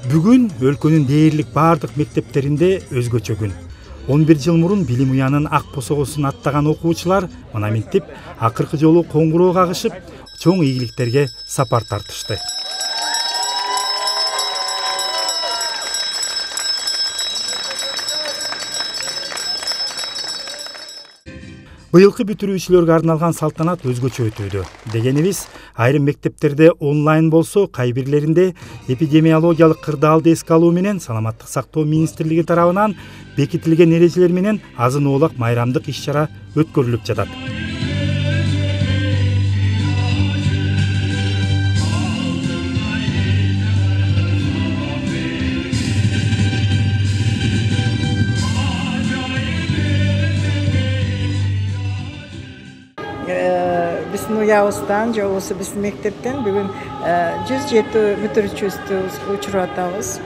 Бүгүн өлкөнүн дээрлик баардык мектептеринде өзгөчө күн. 11 жыл мурун билим уянын ак босогосун аттаган окуучулар мына минтип акыркы жолу коңгуроо кагышып, чоң ийгиликтерге сапар тартышты. Быйылкы бүтүрүүчүлөргө арналган салтанат өзгөчө өтүүдө. Дегенибиз, айрым мектептерде онлайн болсо, кай бирлеринде эпидемиологиялык кырдаалды эске алуу менен Саламаттык сактоо министрлиги тарабынан бекитилген эрежелер менен азын-оолак майрамдык иш-чара өткөрүлүп жатат. Биздин уябыздан же болбосо биздин мектептен бүгүн 107 бүтүрүүчүбүздү учуруп атабыз.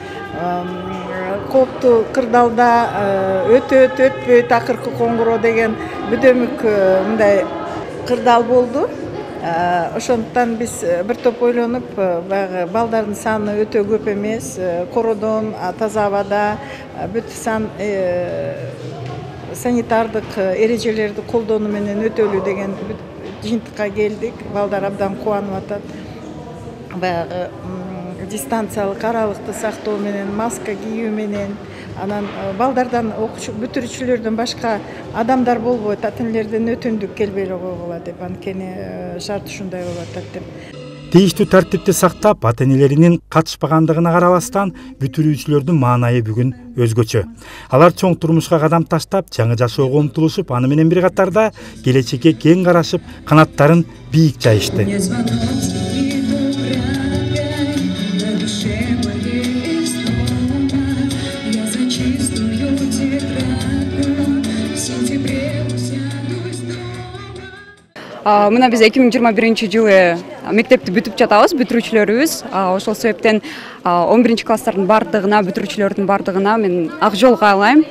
Кооптуу кырдаалда өтпөйт акыркы коңгуроо деген бүдөмүк мындай кырдаал болду. Ошондуктан биз бир топ ойлонуп, баягы балдардын саны өтө көп эмес, кородон, таза абада бүт санитардык эрежелерди колдонуу менен өтөлүү деген жыйынтыкка келдик. Балдар абдан кубанып атат. Баягы дистанциялык аралыкты сактоо менен, маска кийүү менен, анан балдардан бүтүрүүчүлөрдөн башка адамдар болбойт, ата энелерден өтүндүк келбей эле койгула деп, анткени шарт ушундай болуп атат деп. Тийиштүү тартипти сактап, ата энелеринин катышпагандыгына карабастан, бүтүрүүчүлөрдүн маанайы бүгүн өзгөчө. Алар чоң турмушка кадам таштап, жаңы жашоого умтулушуп, аны менен бир катарда келечекке кең карашып, канаттарын бийик жайышты. Мына биз 2021-жылы мектепти бүтүп жатабыз, бүтүрүүчүлөрүбүз. Ошол себептен 11 класстардын бардыгына, бүтүрүүчүлөрдүн бардыгына мен ак жол каалайм.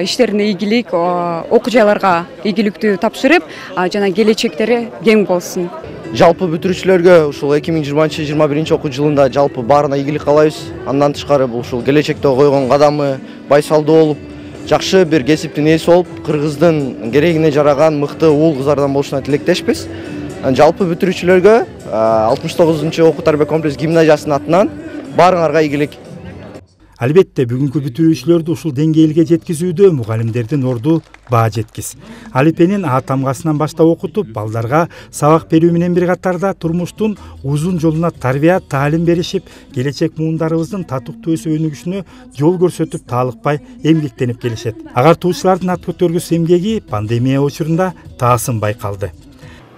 Иштерине ийгилик, окуу жайларга ийгиликтүү тапшырып, жана келечектери кең болсун. Жалпы бүтүрүүчүлөргө ушул 2020-21 окуу жылында жалпы баарына ийгилик каалайбыз. Андан тышкары бул ушул келечекте койгон кадамы байсалдуу болуп, жакшы бир кесиптин ээси болуп, кыргыздын керегине жараган мыкты уул кыздардан болушуна тилектешпиз. Жалпы бүтүрүүчүлөргө 69-окуу тарбия комплекс гимназиясынын атынан баарыңарга ийгилик. Албетте, бүгүнкү бүтүрүүчүлөрдү ушул деңгээлге жеткизүүдө мугалимдердин орду баа жеткис. Алипенин А тамгасынан баштап окутуп, балдарга сабак берүү менен бир катарда турмуштун узун жолуна тарбия, таалим беришип, келечек муундарыбыздын татыктуу өсүп өнүгүшүнө жол көрсөтүп, таалыкпай эмгектенип келишет. Агартуучулардын ат көтөргүс эмгеги пандемия учурунда таасым байкалды.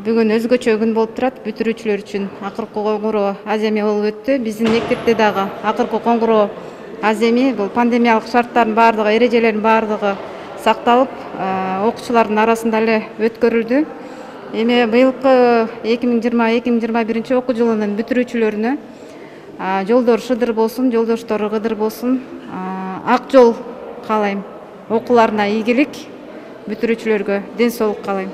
Бүгүн өзгөчө күн болуп турат. Бүтүрүүчүлөр үчүн акыркы коңгуроо аземи болуп өттү. Биздин мектепте дагы акыркы коңгуроо аземи, бул пандемиялык шарттардын баардыгы, эрежелердин баардыгы сакталып, окуучулардын арасында эле өткөрүлдү. Эми быйылкы 2020-2021 окуу жылынын бүтүрүүчүлөрүнө жолдор шыдыр болсун, жолдоштору кыдыр болсун, ак жол каалайм. Окууларына ийгилик, бүтүрүүчүлөргө ден соолук каалайм.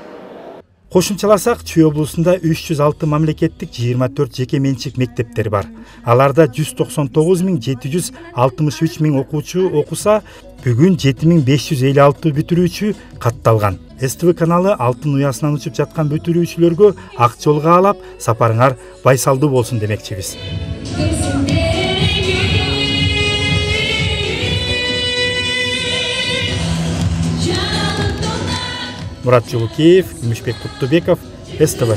Кошумчаласак, Чүй облусунда 306 мамлекеттик, 24 жеке менчик мектептер бар. Аларда 199.763 окуучу окуса, бүгүн 7556 бүтүрүүчү катталган. СТВ каналы Алтын уясынан учуп жаткан бүтүрүүчүлөргө ак жол каалап, сапарыңар байсалдуу болсун демекчибиз. Мурат Жолукеев, Күмүшбек Куттубеков, СТВ.